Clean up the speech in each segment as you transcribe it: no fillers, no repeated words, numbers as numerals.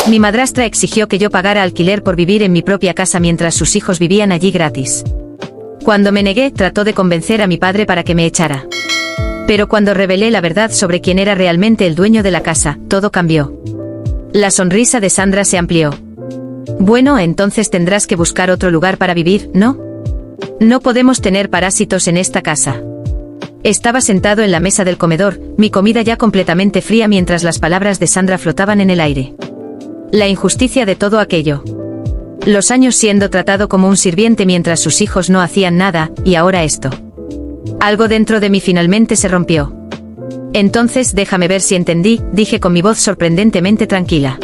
Mi madrastra exigió que yo pagara alquiler por vivir en mi propia casa mientras sus hijos vivían allí gratis. Cuando me negué, trató de convencer a mi padre para que me echara. Pero cuando revelé la verdad sobre quién era realmente el dueño de la casa, todo cambió. La sonrisa de Sandra se amplió. Bueno, entonces tendrás que buscar otro lugar para vivir, ¿no? No podemos tener parásitos en esta casa. Estaba sentado en la mesa del comedor, mi comida ya completamente fría mientras las palabras de Sandra flotaban en el aire. La injusticia de todo aquello. Los años siendo tratado como un sirviente mientras sus hijos no hacían nada, y ahora esto. Algo dentro de mí finalmente se rompió. Entonces déjame ver si entendí, dije con mi voz sorprendentemente tranquila.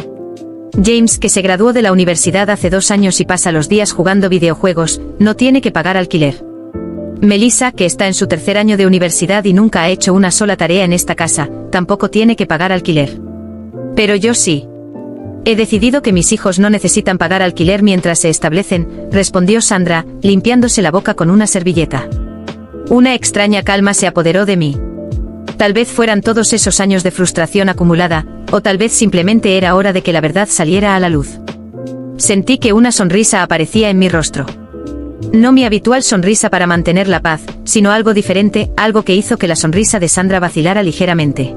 James, que se graduó de la universidad hace 2 años y pasa los días jugando videojuegos, no tiene que pagar alquiler. Melissa, que está en su 3er año de universidad y nunca ha hecho una sola tarea en esta casa, tampoco tiene que pagar alquiler. Pero yo sí. He decidido que mis hijos no necesitan pagar alquiler mientras se establecen, respondió Sandra, limpiándose la boca con una servilleta. Una extraña calma se apoderó de mí. Tal vez fueran todos esos años de frustración acumulada, o tal vez simplemente era hora de que la verdad saliera a la luz. Sentí que una sonrisa aparecía en mi rostro. No mi habitual sonrisa para mantener la paz, sino algo diferente, algo que hizo que la sonrisa de Sandra vacilara ligeramente.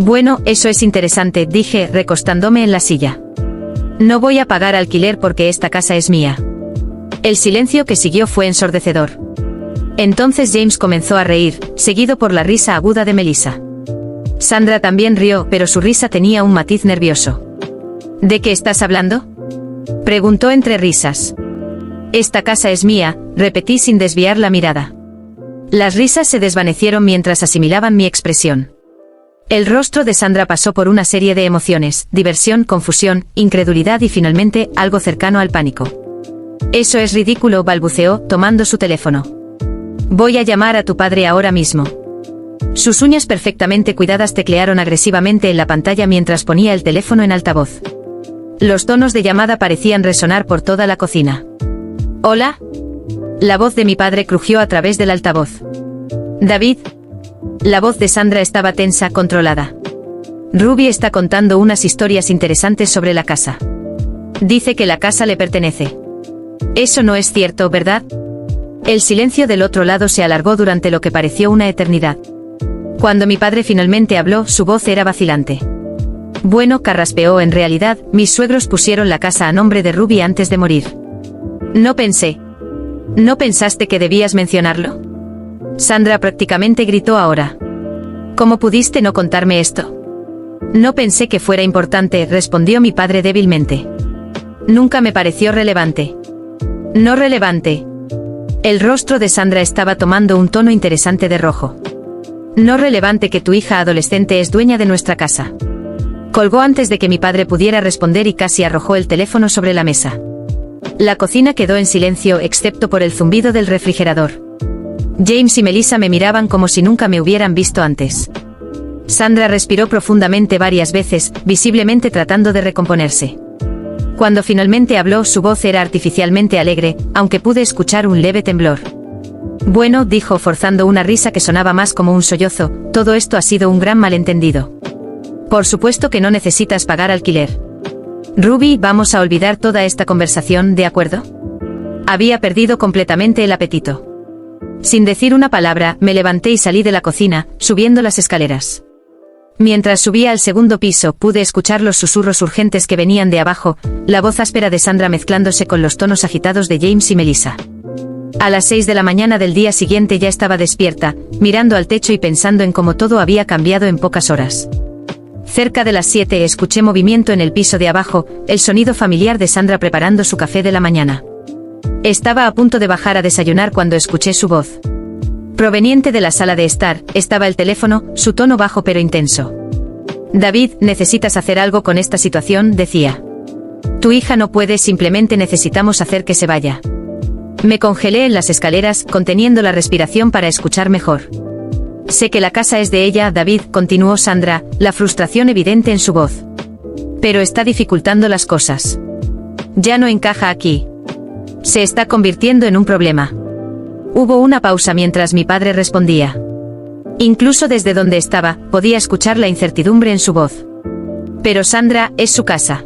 Bueno, eso es interesante, dije, recostándome en la silla. No voy a pagar alquiler porque esta casa es mía. El silencio que siguió fue ensordecedor. Entonces James comenzó a reír, seguido por la risa aguda de Melissa. Sandra también rió, pero su risa tenía un matiz nervioso. ¿De qué estás hablando?, preguntó entre risas. Esta casa es mía, repetí sin desviar la mirada. Las risas se desvanecieron mientras asimilaban mi expresión. El rostro de Sandra pasó por una serie de emociones, diversión, confusión, incredulidad y finalmente algo cercano al pánico. Eso es ridículo, balbuceó, tomando su teléfono. Voy a llamar a tu padre ahora mismo. Sus uñas perfectamente cuidadas teclearon agresivamente en la pantalla mientras ponía el teléfono en altavoz. Los tonos de llamada parecían resonar por toda la cocina. ¿Hola? La voz de mi padre crujió a través del altavoz. ¿David? La voz de Sandra estaba tensa, controlada. Ruby está contando unas historias interesantes sobre la casa. Dice que la casa le pertenece. Eso no es cierto, ¿verdad? El silencio del otro lado se alargó durante lo que pareció una eternidad. Cuando mi padre finalmente habló, su voz era vacilante. Bueno, carraspeó, en realidad, mis suegros pusieron la casa a nombre de Ruby antes de morir. No pensé. ¿No pensaste que debías mencionarlo? Sandra prácticamente gritó ahora. ¿Cómo pudiste no contarme esto? No pensé que fuera importante, respondió mi padre débilmente. Nunca me pareció relevante. No relevante. El rostro de Sandra estaba tomando un tono interesante de rojo. No relevante que tu hija adolescente es dueña de nuestra casa. Colgó antes de que mi padre pudiera responder y casi arrojó el teléfono sobre la mesa. La cocina quedó en silencio excepto por el zumbido del refrigerador. James y Melissa me miraban como si nunca me hubieran visto antes. Sandra respiró profundamente varias veces, visiblemente tratando de recomponerse. Cuando finalmente habló, su voz era artificialmente alegre, aunque pude escuchar un leve temblor. Bueno, dijo forzando una risa que sonaba más como un sollozo, todo esto ha sido un gran malentendido. Por supuesto que no necesitas pagar alquiler. Ruby, vamos a olvidar toda esta conversación, ¿de acuerdo? Había perdido completamente el apetito. Sin decir una palabra, me levanté y salí de la cocina, subiendo las escaleras. Mientras subía al 2.º piso, pude escuchar los susurros urgentes que venían de abajo, la voz áspera de Sandra mezclándose con los tonos agitados de James y Melissa. A las 6 de la mañana del día siguiente ya estaba despierta, mirando al techo y pensando en cómo todo había cambiado en pocas horas. Cerca de las 7 escuché movimiento en el piso de abajo, el sonido familiar de Sandra preparando su café de la mañana. Estaba a punto de bajar a desayunar cuando escuché su voz. Proveniente de la sala de estar, estaba el teléfono, su tono bajo pero intenso. David, necesitas hacer algo con esta situación, decía. Tu hija no puede, simplemente necesitamos hacer que se vaya. Me congelé en las escaleras, conteniendo la respiración para escuchar mejor. Sé que la casa es de ella, David, continuó Sandra, la frustración evidente en su voz. Pero está dificultando las cosas. Ya no encaja aquí. Se está convirtiendo en un problema. Hubo una pausa mientras mi padre respondía. Incluso desde donde estaba, podía escuchar la incertidumbre en su voz. Pero Sandra, es su casa.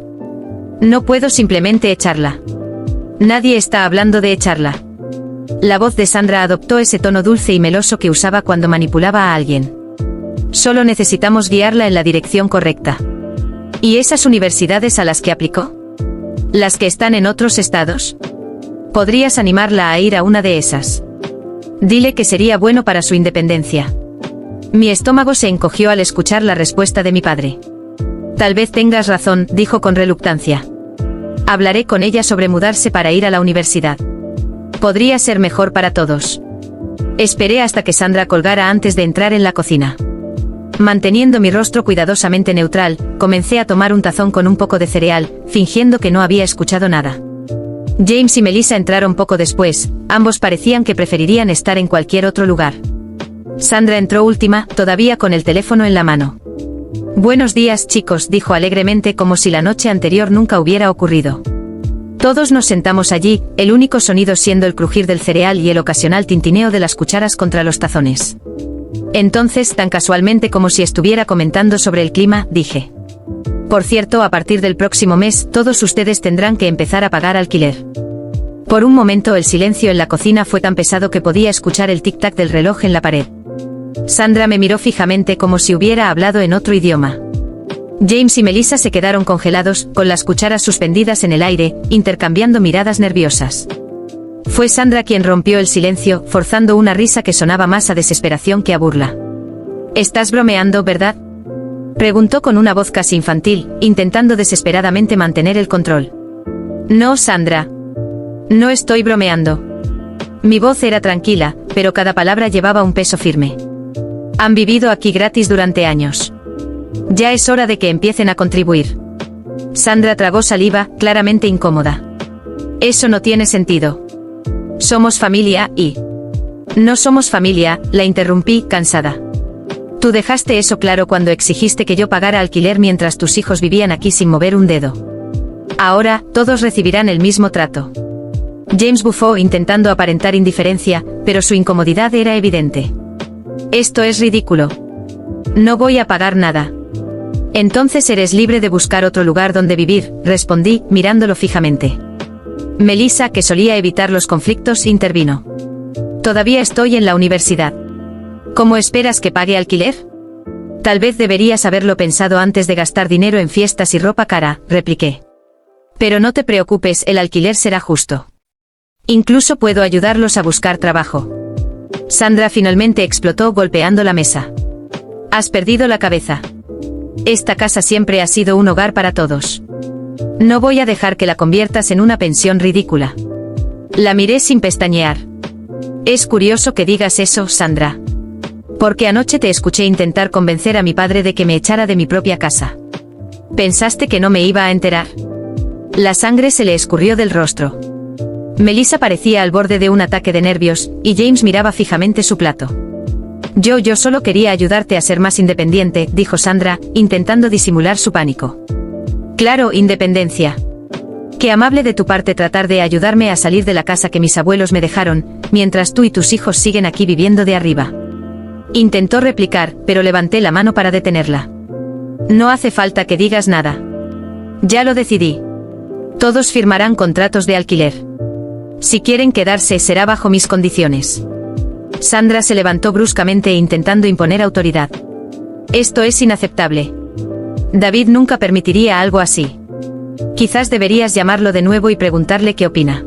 No puedo simplemente echarla. Nadie está hablando de echarla. La voz de Sandra adoptó ese tono dulce y meloso que usaba cuando manipulaba a alguien. Solo necesitamos guiarla en la dirección correcta. ¿Y esas universidades a las que aplicó? ¿Las que están en otros estados? Podrías animarla a ir a una de esas. Dile que sería bueno para su independencia. Mi estómago se encogió al escuchar la respuesta de mi padre. Tal vez tengas razón, dijo con reluctancia. Hablaré con ella sobre mudarse para ir a la universidad. Podría ser mejor para todos. Esperé hasta que Sandra colgara antes de entrar en la cocina. Manteniendo mi rostro cuidadosamente neutral, comencé a tomar un tazón con un poco de cereal, fingiendo que no había escuchado nada. James y Melissa entraron poco después, ambos parecían que preferirían estar en cualquier otro lugar. Sandra entró última, todavía con el teléfono en la mano. Buenos días, chicos, dijo alegremente como si la noche anterior nunca hubiera ocurrido. Todos nos sentamos allí, el único sonido siendo el crujir del cereal y el ocasional tintineo de las cucharas contra los tazones. Entonces, tan casualmente como si estuviera comentando sobre el clima, dije: por cierto, a partir del próximo mes, todos ustedes tendrán que empezar a pagar alquiler. Por un momento el silencio en la cocina fue tan pesado que podía escuchar el tic-tac del reloj en la pared. Sandra me miró fijamente como si hubiera hablado en otro idioma. James y Melissa se quedaron congelados, con las cucharas suspendidas en el aire, intercambiando miradas nerviosas. Fue Sandra quien rompió el silencio, forzando una risa que sonaba más a desesperación que a burla. ¿Estás bromeando, verdad?, preguntó con una voz casi infantil, intentando desesperadamente mantener el control. No, Sandra. No estoy bromeando. Mi voz era tranquila, pero cada palabra llevaba un peso firme. Han vivido aquí gratis durante años. Ya es hora de que empiecen a contribuir. Sandra tragó saliva, claramente incómoda. Eso no tiene sentido. Somos familia y... No somos familia, la interrumpí, cansada. Tú dejaste eso claro cuando exigiste que yo pagara alquiler mientras tus hijos vivían aquí sin mover un dedo. Ahora, todos recibirán el mismo trato. James bufó intentando aparentar indiferencia, pero su incomodidad era evidente. Esto es ridículo. No voy a pagar nada. Entonces eres libre de buscar otro lugar donde vivir, respondí, mirándolo fijamente. Melissa, que solía evitar los conflictos, intervino. Todavía estoy en la universidad. ¿Cómo esperas que pague alquiler? Tal vez deberías haberlo pensado antes de gastar dinero en fiestas y ropa cara, repliqué. Pero no te preocupes, el alquiler será justo. Incluso puedo ayudarlos a buscar trabajo. Sandra finalmente explotó golpeando la mesa. Has perdido la cabeza. Esta casa siempre ha sido un hogar para todos. No voy a dejar que la conviertas en una pensión ridícula. La miré sin pestañear. Es curioso que digas eso, Sandra. Porque anoche te escuché intentar convencer a mi padre de que me echara de mi propia casa. ¿Pensaste que no me iba a enterar? La sangre se le escurrió del rostro. Melissa parecía al borde de un ataque de nervios, y James miraba fijamente su plato. Yo solo quería ayudarte a ser más independiente, dijo Sandra, intentando disimular su pánico. Claro, independencia. Qué amable de tu parte tratar de ayudarme a salir de la casa que mis abuelos me dejaron, mientras tú y tus hijos siguen aquí viviendo de arriba. Intentó replicar, pero levanté la mano para detenerla. No hace falta que digas nada. Ya lo decidí. Todos firmarán contratos de alquiler. Si quieren quedarse, será bajo mis condiciones. Sandra se levantó bruscamente intentando imponer autoridad. Esto es inaceptable. David nunca permitiría algo así. Quizás deberías llamarlo de nuevo y preguntarle qué opina.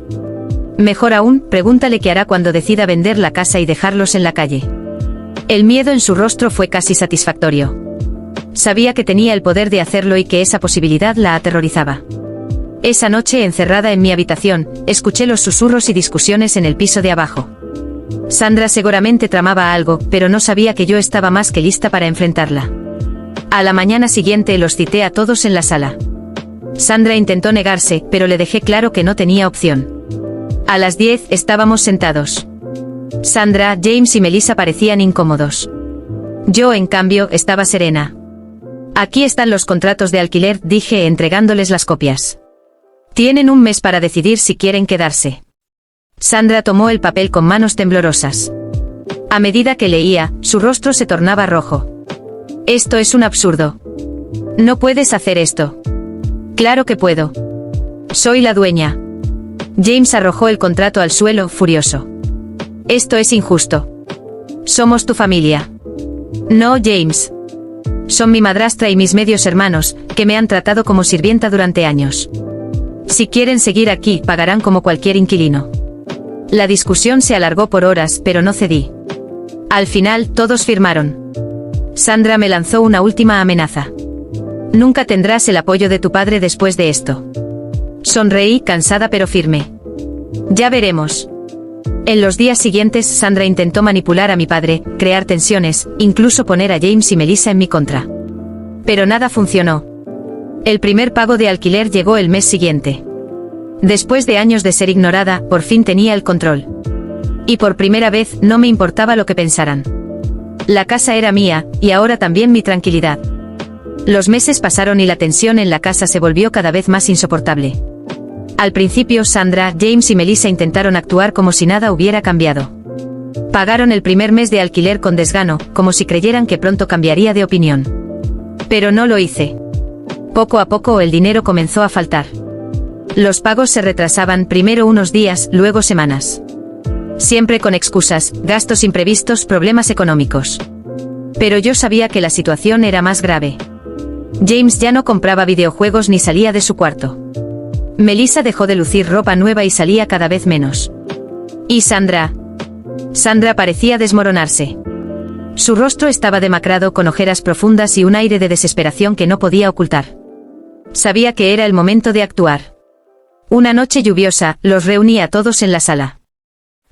Mejor aún, pregúntale qué hará cuando decida vender la casa y dejarlos en la calle. El miedo en su rostro fue casi satisfactorio. Sabía que tenía el poder de hacerlo y que esa posibilidad la aterrorizaba. Esa noche, encerrada en mi habitación, escuché los susurros y discusiones en el piso de abajo. Sandra seguramente tramaba algo, pero no sabía que yo estaba más que lista para enfrentarla. A la mañana siguiente los cité a todos en la sala. Sandra intentó negarse, pero le dejé claro que no tenía opción. A las 10 estábamos sentados. Sandra, James y Melissa parecían incómodos. Yo, en cambio, estaba serena. Aquí están los contratos de alquiler, dije entregándoles las copias. Tienen un mes para decidir si quieren quedarse. Sandra tomó el papel con manos temblorosas. A medida que leía, su rostro se tornaba rojo. Esto es un absurdo. No puedes hacer esto. Claro que puedo. Soy la dueña. James arrojó el contrato al suelo, furioso. Esto es injusto. Somos tu familia. No, James. Son mi madrastra y mis medios hermanos, que me han tratado como sirvienta durante años. Si quieren seguir aquí, pagarán como cualquier inquilino. La discusión se alargó por horas, pero no cedí. Al final, todos firmaron. Sandra me lanzó una última amenaza. Nunca tendrás el apoyo de tu padre después de esto. Sonreí, cansada pero firme. Ya veremos. En los días siguientes, Sandra intentó manipular a mi padre, crear tensiones, incluso poner a James y Melissa en mi contra. Pero nada funcionó. El primer pago de alquiler llegó el mes siguiente. Después de años de ser ignorada, por fin tenía el control. Y por primera vez, no me importaba lo que pensaran. La casa era mía, y ahora también mi tranquilidad. Los meses pasaron y la tensión en la casa se volvió cada vez más insoportable. Al principio, Sandra, James y Melissa intentaron actuar como si nada hubiera cambiado. Pagaron el primer mes de alquiler con desgano, como si creyeran que pronto cambiaría de opinión. Pero no lo hice. Poco a poco el dinero comenzó a faltar. Los pagos se retrasaban, primero unos días, luego semanas. Siempre con excusas, gastos imprevistos, problemas económicos. Pero yo sabía que la situación era más grave. James ya no compraba videojuegos ni salía de su cuarto. Melissa dejó de lucir ropa nueva y salía cada vez menos. ¿Y Sandra? Sandra parecía desmoronarse. Su rostro estaba demacrado, con ojeras profundas y un aire de desesperación que no podía ocultar. Sabía que era el momento de actuar. Una noche lluviosa, los reuní a todos en la sala.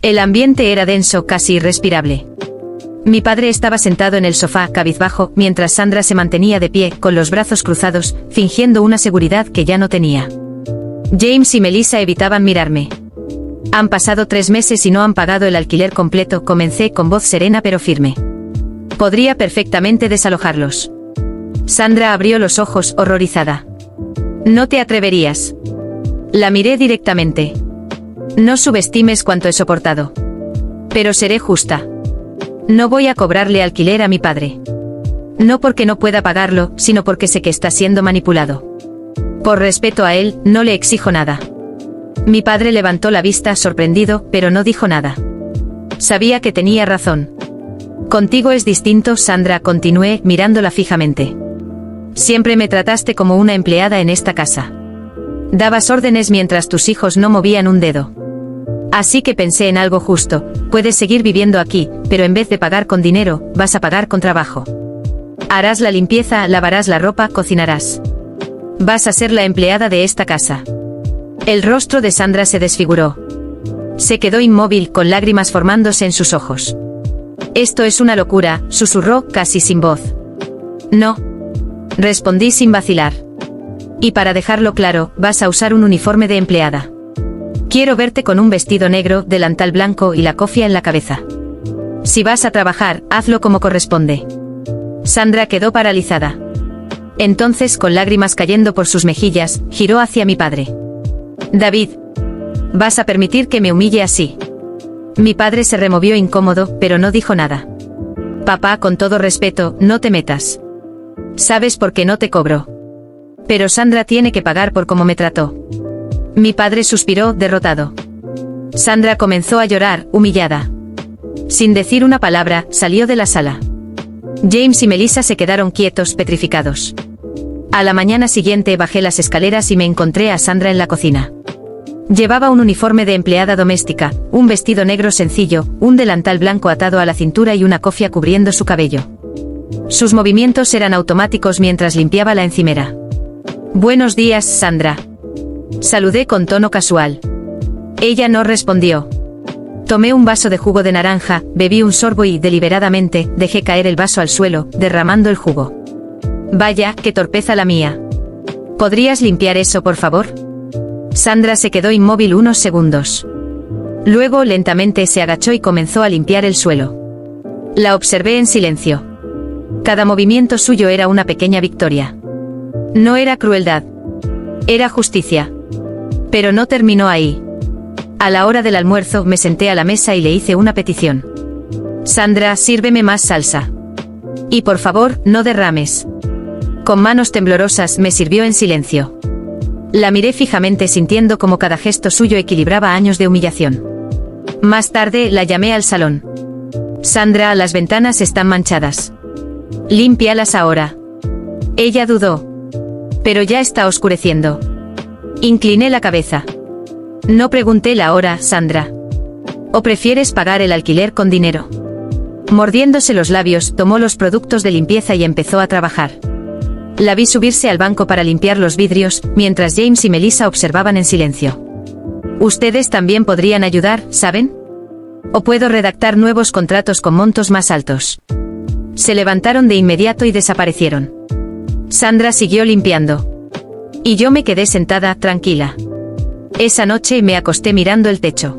El ambiente era denso, casi irrespirable. Mi padre estaba sentado en el sofá, cabizbajo, mientras Sandra se mantenía de pie, con los brazos cruzados, fingiendo una seguridad que ya no tenía. James y Melissa evitaban mirarme. Han pasado 3 meses y no han pagado el alquiler completo, comencé con voz serena pero firme. Podría perfectamente desalojarlos. Sandra abrió los ojos, horrorizada. No te atreverías. La miré directamente. No subestimes cuánto he soportado. Pero seré justa. No voy a cobrarle alquiler a mi padre. No porque no pueda pagarlo, sino porque sé que está siendo manipulado. Por respeto a él, no le exijo nada. Mi padre levantó la vista, sorprendido, pero no dijo nada. Sabía que tenía razón. Contigo es distinto, Sandra, continué, mirándola fijamente. Siempre me trataste como una empleada en esta casa. Dabas órdenes mientras tus hijos no movían un dedo. Así que pensé en algo justo, puedes seguir viviendo aquí, pero en vez de pagar con dinero, vas a pagar con trabajo. Harás la limpieza, lavarás la ropa, cocinarás. Vas a ser la empleada de esta casa. El rostro de Sandra se desfiguró. Se quedó inmóvil, con lágrimas formándose en sus ojos. Esto es una locura, susurró, casi sin voz. No. Respondí sin vacilar. Y para dejarlo claro, vas a usar un uniforme de empleada. Quiero verte con un vestido negro, delantal blanco y la cofia en la cabeza. Si vas a trabajar, hazlo como corresponde. Sandra quedó paralizada. Entonces, con lágrimas cayendo por sus mejillas, giró hacia mi padre. David, ¿vas a permitir que me humille así? Mi padre se removió incómodo, pero no dijo nada. Papá, con todo respeto, no te metas. ¿Sabes por qué no te cobro? Pero Sandra tiene que pagar por cómo me trató. Mi padre suspiró, derrotado. Sandra comenzó a llorar, humillada. Sin decir una palabra, salió de la sala. James y Melissa se quedaron quietos, petrificados. A la mañana siguiente bajé las escaleras y me encontré a Sandra en la cocina. Llevaba un uniforme de empleada doméstica, un vestido negro sencillo, un delantal blanco atado a la cintura y una cofia cubriendo su cabello. Sus movimientos eran automáticos mientras limpiaba la encimera. Buenos días, Sandra. Saludé con tono casual. Ella no respondió. Tomé un vaso de jugo de naranja, bebí un sorbo y, deliberadamente, dejé caer el vaso al suelo, derramando el jugo. Vaya, qué torpeza la mía. ¿Podrías limpiar eso, por favor? Sandra se quedó inmóvil unos segundos. Luego, lentamente se agachó y comenzó a limpiar el suelo. La observé en silencio. Cada movimiento suyo era una pequeña victoria. No era crueldad. Era justicia. Pero no terminó ahí. A la hora del almuerzo me senté a la mesa y le hice una petición. Sandra, sírveme más salsa. Y por favor, no derrames. Con manos temblorosas me sirvió en silencio. La miré fijamente sintiendo como cada gesto suyo equilibraba años de humillación. Más tarde la llamé al salón. Sandra, las ventanas están manchadas. Límpialas ahora. Ella dudó. Pero ya está oscureciendo. Incliné la cabeza. No pregunté la hora, Sandra. ¿O prefieres pagar el alquiler con dinero? Mordiéndose los labios, tomó los productos de limpieza y empezó a trabajar. La vi subirse al banco para limpiar los vidrios, mientras James y Melissa observaban en silencio. Ustedes también podrían ayudar, ¿saben? O puedo redactar nuevos contratos con montos más altos. Se levantaron de inmediato y desaparecieron. Sandra siguió limpiando. Y yo me quedé sentada, tranquila. Esa noche me acosté mirando el techo.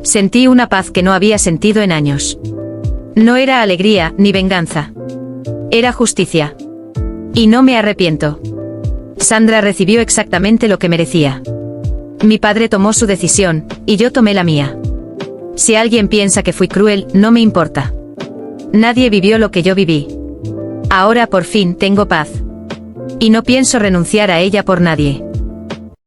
Sentí una paz que no había sentido en años. No era alegría, ni venganza. Era justicia. Y no me arrepiento. Sandra recibió exactamente lo que merecía. Mi padre tomó su decisión, y yo tomé la mía. Si alguien piensa que fui cruel, no me importa. Nadie vivió lo que yo viví. Ahora por fin tengo paz. Y no pienso renunciar a ella por nadie.